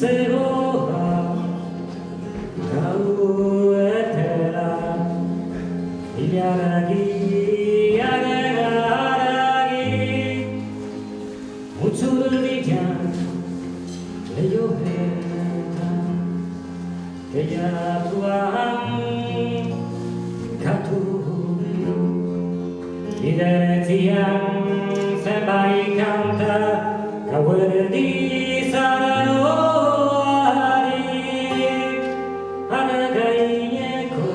zegoa gauetela ilaragi aragi mutzurdian lehioetan teiatuan katu idatzian zenbait kanta gauerdi zararoari haragaineko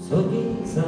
zobitza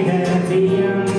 ilargiari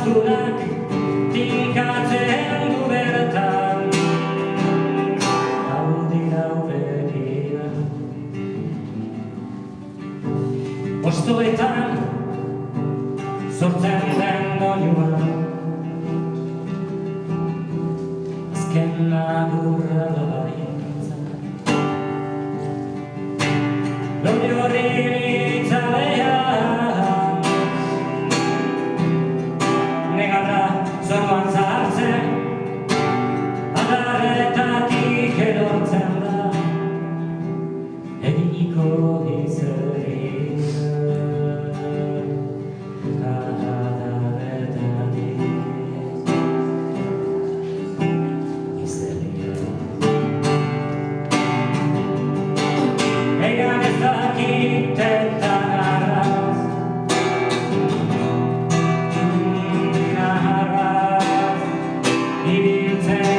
astunak tinkatzen du bertan hau dira begira postoetan sortzen den doinua azken agurra da baitza doinu horri itzalean negarra zorroan zahartzen adarretatik erortzen da eginiko izerria adarretatik izerria egan ez dakitetan arraz arraz ibiltzen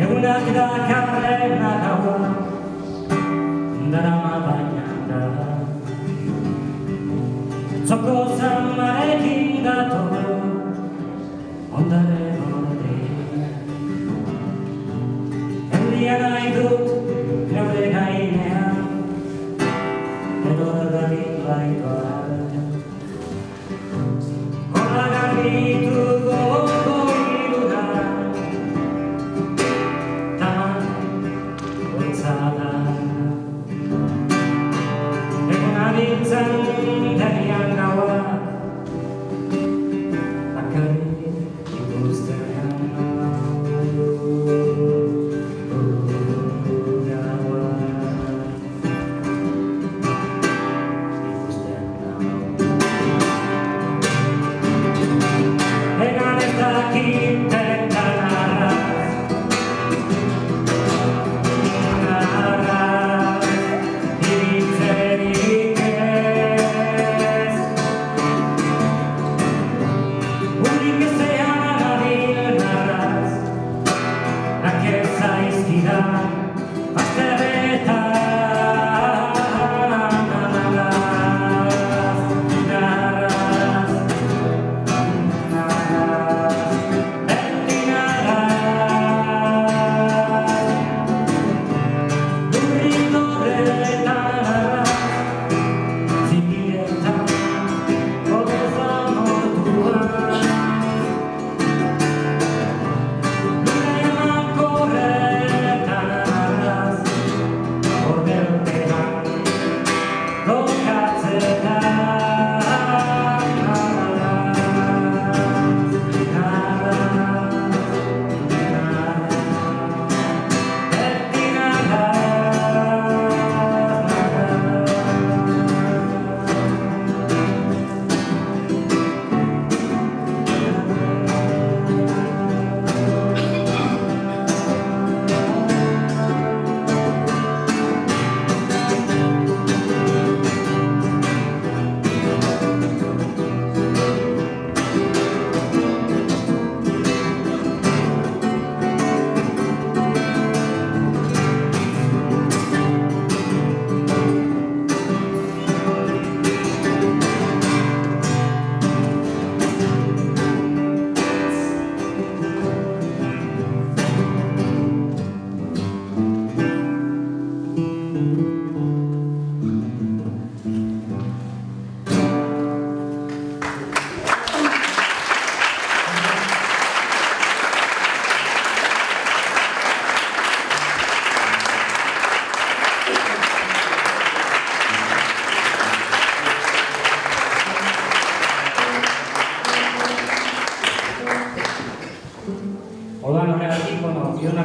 egunak dakarren agaua darama baina da txoko zamarekin dator ondare borde handia nahi dut neure gainean edo erdarik baitoa horra garbitu gogo iruna egun abiltzen derian gaua bakarrik ikustean gaua ikustean gaua egan ez dakitetan arraz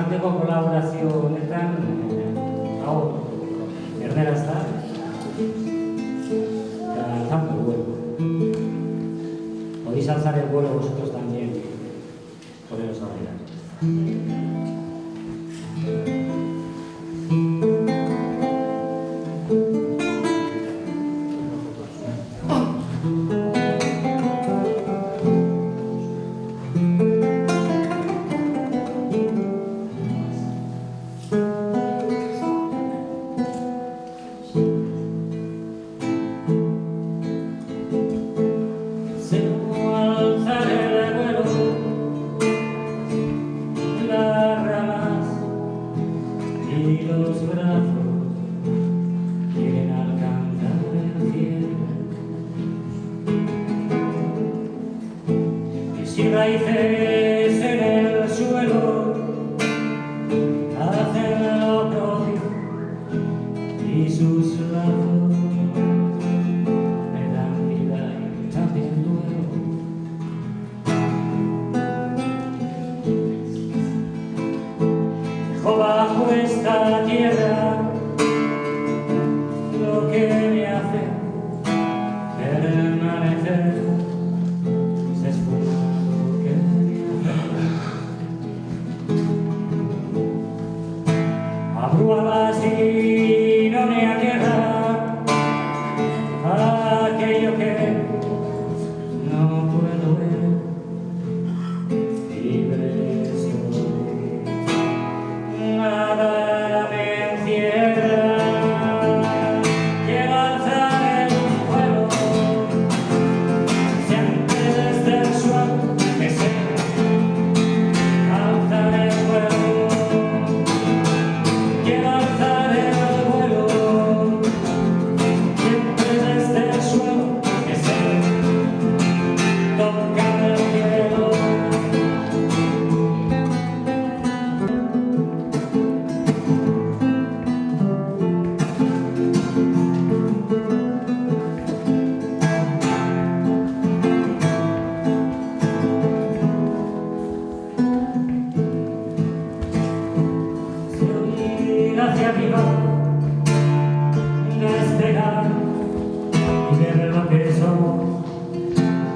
arteko kolaborazio honetan, hau, erderaz da, tanto el vuelo. Podéis alzar el vuelo vosotros también, poneros a bailar. Y los brazos quieren alcanzar el cielo, y sin raíces en el suelo hacen lo propio, y sus lazos me dan vida y también duelo. Dejo bajo esta tierra lo que me hace permanecer, se esfuma lo que me hace. Abro alas y no me atierra aquello que no puedo ver, libre soy. Nada me encierra, quiero alzar el vuelo, siempre desde el suelo, deseo alzar el vuelo, quiero alzar el vuelo, siempre desde el suelo, deseo tocar el cielo. Hacia arriba, despegar y ver lo que somos,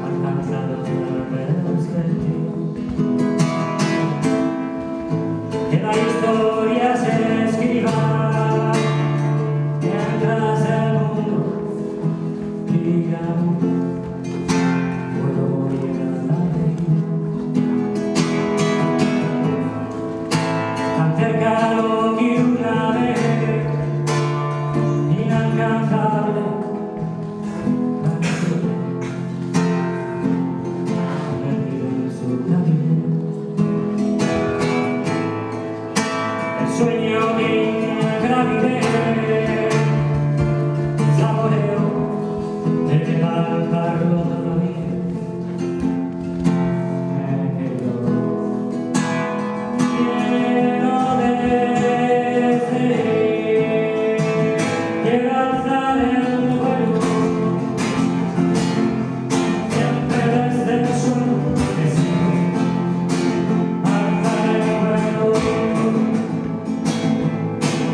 alcanzado la perspectiva. Que la historia se escriba mientras el mundo diga puedo llegar a tan cerca lo que una vez inalcanzable, perdido en su camino. El sueño de gravidez, saboreo de levantarlo todavía. Me quedo lleno de sed, quiero alzar el vuelo, siempre desde el suelo, deseo alzar el vuelo,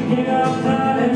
quiero alzar el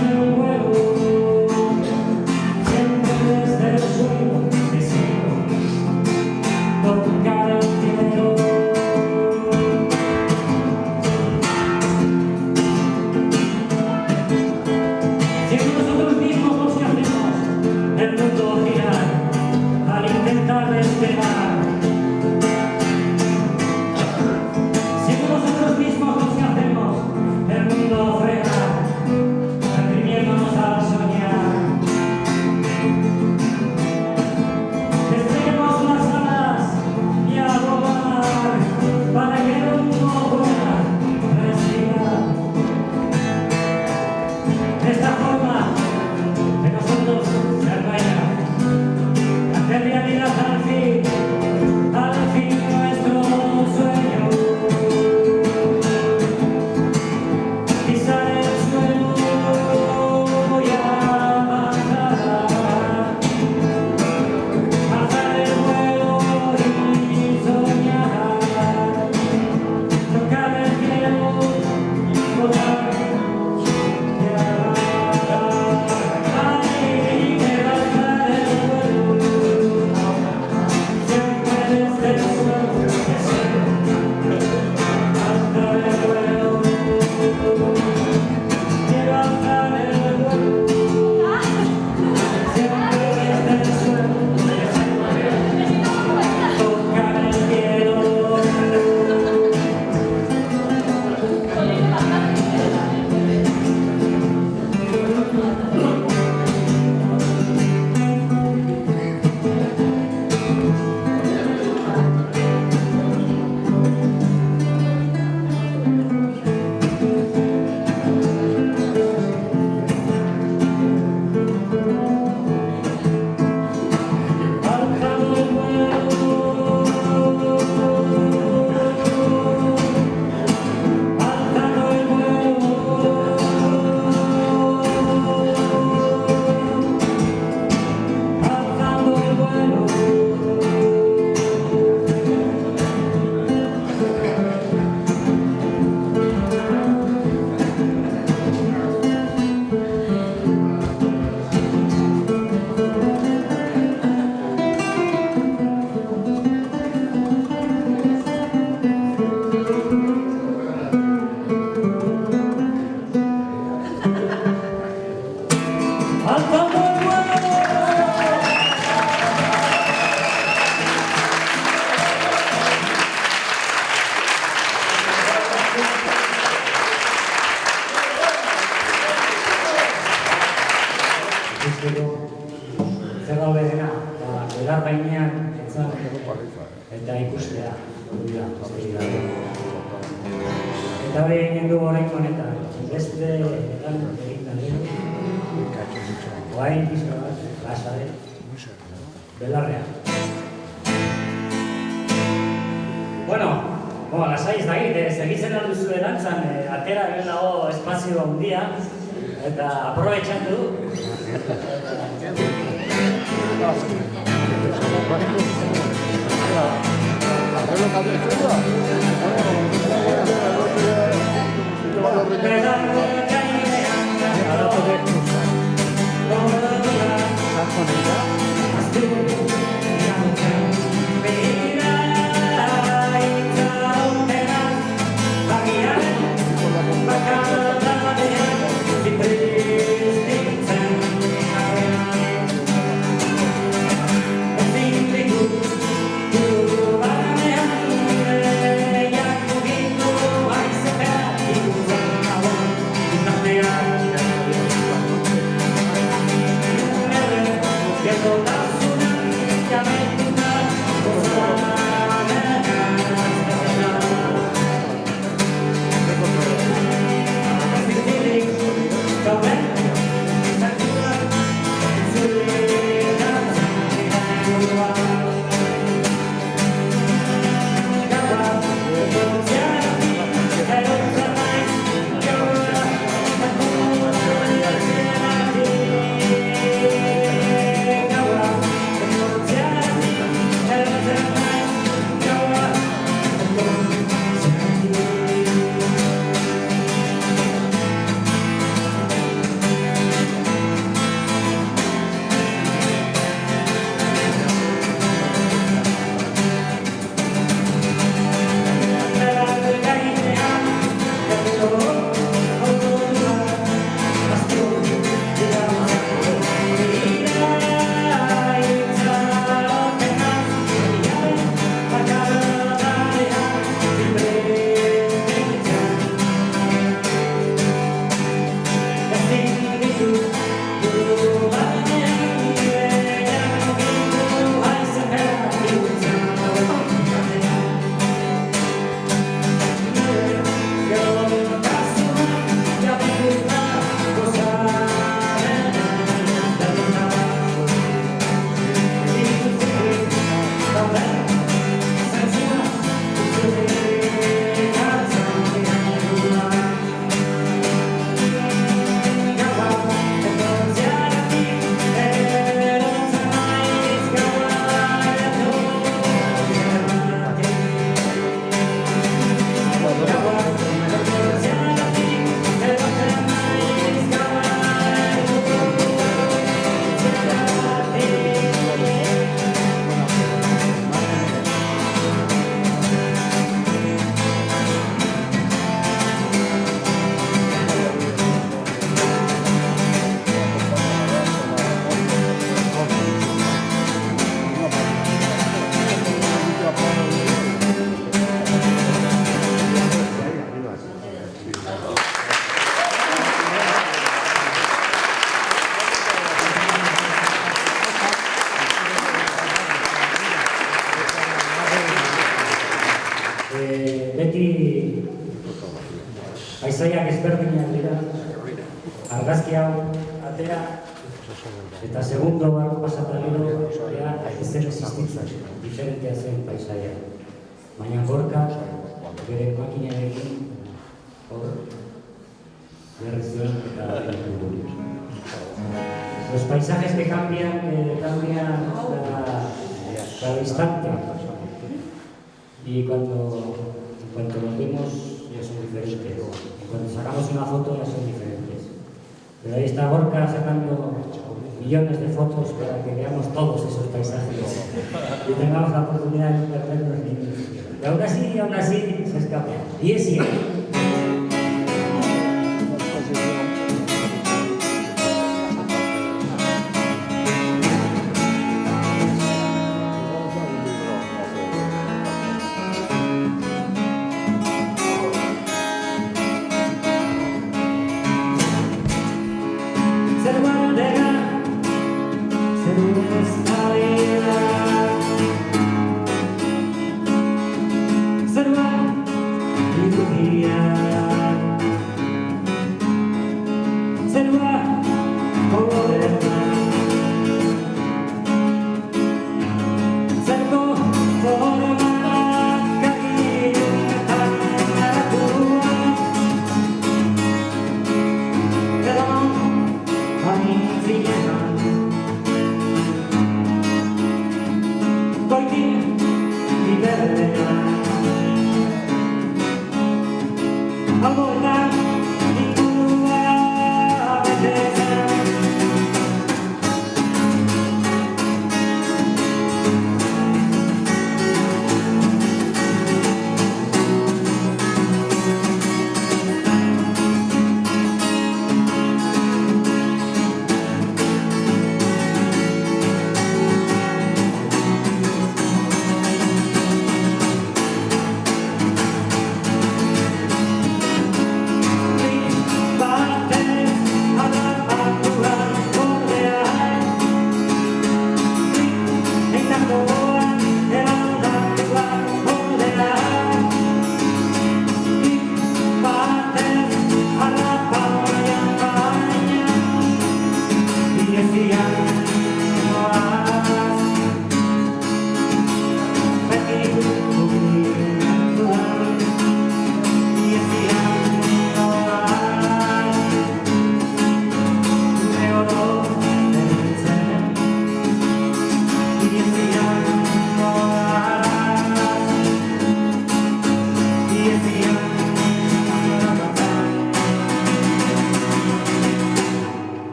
gainean etzan eta ikustea. Eta hori egin du horrein honetan, beste lan egin da guain pizka bat, lasare, belarrean. Bueno, lasai ez dakit, segitzen alduzu erantzan, atera egin dago espazio handia, eta aprobetxatu. Beti paisaiak ezberdinak dira, argazki hau atera eta segundo bat pasata gero ez zen existitzen, diferentea zen paisaia. Baina Gorka bere makinarekin hor berri zuen eta egin. Los paisajes que cambian cada instante. Y cuando los vemos ya son diferentes. Y cuando sacamos una foto ya son diferentes. Pero ahí está Gorka sacando millones de fotos para que veamos todos esos paisajes y tengamos la oportunidad de perdernos niños. Y aún así se escapa. Y es cierto. Esta vida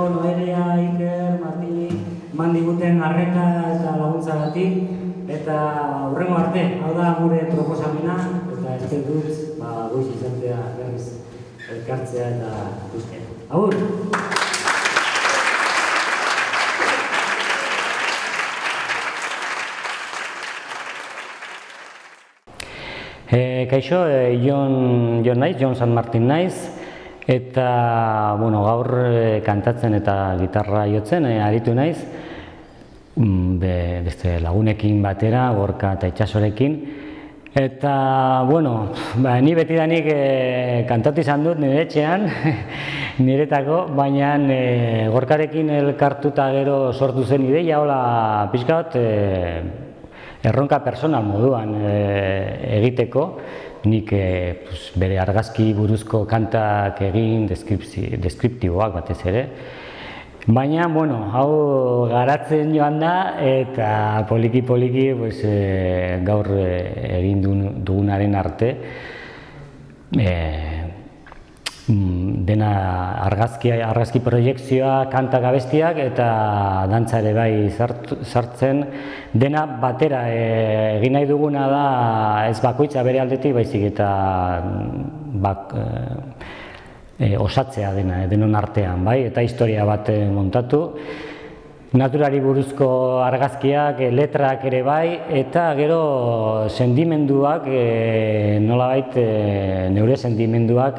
Noelia, Iker, Martini, mandiguten arreta eta laguntzagatik, eta hurrengo arte, hau da gure proposamena, eta ez dut, goiz izatea berriz elkartzea eta guztia. Agur! Kaixo, Jon San Martin naiz, eta gaur kantatzen eta gitarra jotzen aritu naiz, beste lagunekin batera, Gorka eta Itxasorekin. Eta, ni betidanik kantatu izan dut nire etxean, niretako, baina Gorkarekin elkartuta gero sortu zen ideia, hola pixka bat, erronka personal moduan egiteko, nik bere argazki buruzko kantak egin, deskriptiboak batez ere. Baina, hau garatzen joan da, eta poliki-poliki gaur egin dugunaren arte, dena argazki proiekzioa, kantak abestiak eta dantza ere bai sartzen, dena batera egin nahi duguna da ez bakoitza bere aldetik baizik eta osatzea denon artean, bai, eta historia bat montatu. Naturari buruzko argazkiak, letrak ere bai, eta gero sentimenduak, nolabait neure sentimenduak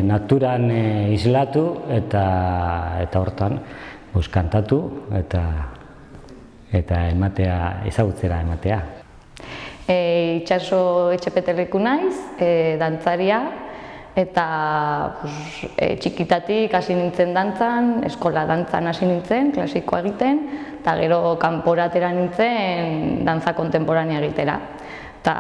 naturan islatu eta hortan kantatu eta ezagutzera ematea. Itxaso Etxepeterreku naiz, dantzaria, eta txikitatik hasi nintzen dantzan, eskola dantzan hasi nintzen, klasikoa egiten, eta gero kanpora atera nintzen dantza kontemporanea egitera. Eta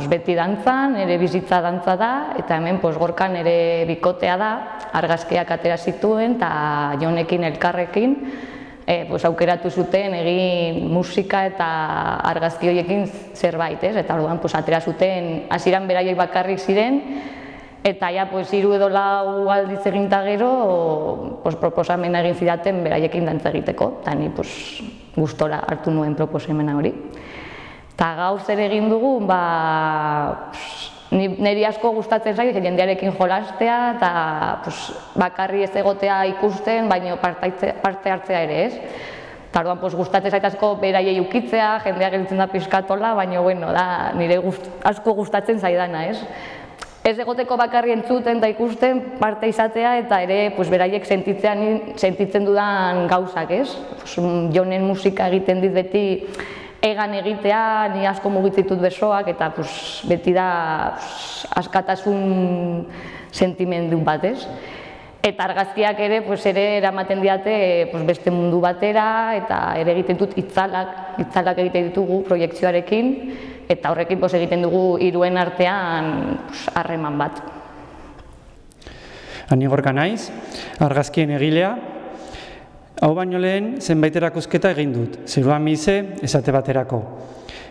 beti dantzan, nire bizitza dantza da, eta hemen Gorkan nire bikotea da, argazkiak atera zituen, eta Jonekin elkarrekin aukeratu zuten egin musika eta argazki horiekin zerbait, eta orduan atera zuten, hasieran beraiek bakarrik ziren, eta ja 3 edo 4 aldiz egin eta gero proposamena egin zidaten beraiekin dantza egiteko, eta ni gustora hartu nuen proposamena hori. Eta gaur zer egin dugu, niri asko gustatzen zait jendearekin jolastea eta bakarri ez egotea ikusten, baina parte hartzea ere, ez? Eta orduan gustatzen zait asko beraiei ukitzea, jendea gelditzen da pixkatola, baina da nire asko gustatzen zaidana, ez? Ez egoteko bakarri entzuten eta ikusten parte izatea eta ere beraiek sentitzen dudan gauzak, ez? Jonen musika egiten dit beti egan egitea, ni asko mugitzitut besoak eta beti da askatasun sentimendu bat, ez? Eta argazkiak ere eramaten diate beste mundu batera eta ere egiten dut itzalak egiten ditugu proiektzioarekin eta horrekin egiten dugu hiruen artean harreman bat. Ni Gorka naiz, argazkien egilea. Hau baino lehen zenbait erakusketa egin dut, zeruan mize esate baterako.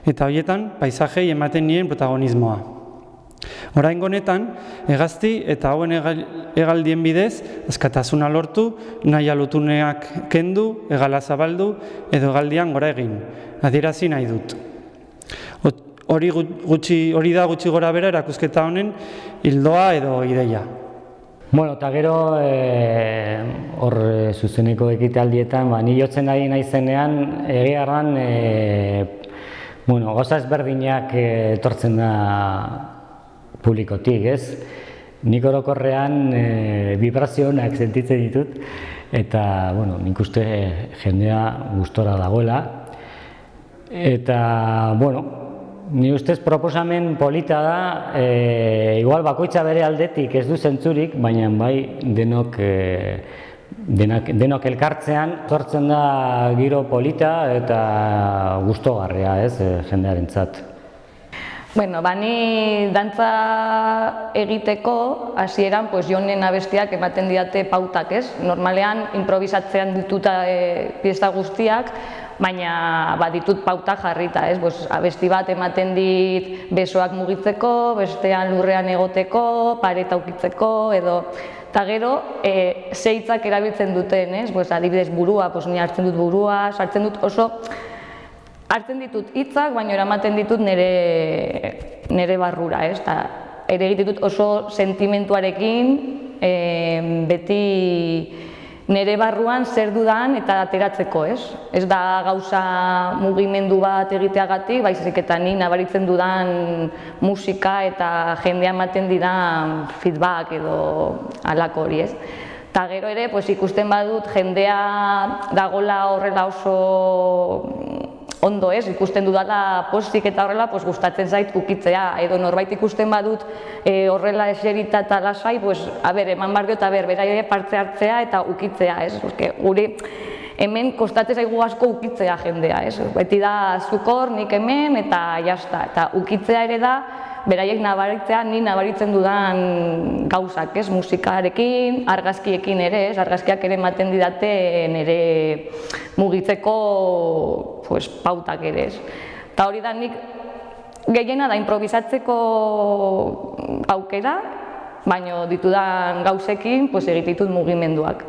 Eta horietan paisajei ematen nien protagonismoa. Oraingo honetan, hegazti eta hauen hegaldien bidez, askatasuna lortu, nahi lotuneak kendu, hegala zabaldu edo hegaldian gora egin. Adierazi nahi dut. Hori da gutxi gora bera erakusketa honen ildoa edo ideia. Bueno, eta gero hor zuzeneko ekitaldietan, ni jotzen ari naizenean, egia erran, gauza ezberdinak etortzen da publikotik, ez? Nik orokorrean vibrazio onak sentitzen ditut, eta, nik uste jendea gustora dagoela. Eta, ni ustez proposamen polita da, igual bakoitza bere aldetik ez du zentzurik, baina bai denok elkartzean sortzen da giro polita eta gustogarria, ez, jendearentzat. Ni dantza egiteko hasieran Jonen abestiak ematen diate pautak, ez? Normalean improvisatzean dituta pieza guztiak, baina ditut pautak jarrita, ez? Abesti bat ematen dit besoak mugitzeko, bestean lurrean egoteko, pareta ukitzeko, edo... Eta gero, hitzak erabiltzen duten, ez? Adibidez burua, ni hartzen dut burua, sartzen dut oso... Hartzen ditut hitzak, baina eramaten ditut nire barrura, ez? Ere egiten dut oso sentimentuarekin, beti nire barruan zer dudan eta ateratzeko, ez? Ez da gauza mugimendu bat egiteagatik, baizik eta ni nabaritzen dudan musika eta jendea ematen didan feedback edo halako hori, ez? Eta gero ere, ikusten badut jendea dagola horrela oso ondo, ez? Ikusten dudala pozik eta horrela gustatzen zait ukitzea, edo norbait ikusten badut horrela eserita eta lasai, eman behar diot, beraia parte hartzea eta ukitzea, ez? Guri hemen kostatzen zaigu asko ukitzea jendea, ez? Beti da zukor, nik hemen eta jazta, eta ukitzea ere da beraiek nabaritzea, ni nabaritzen dudan gauzak, ez? Musikarekin, argazkiekin ere, ez? Argazkiak ere ematen didate nire mugitzeko pautak ere, ez? Eta hori da nik gehiena da improvisatzeko aukera, baina ditudan gauzekin egiten ditut mugimenduak.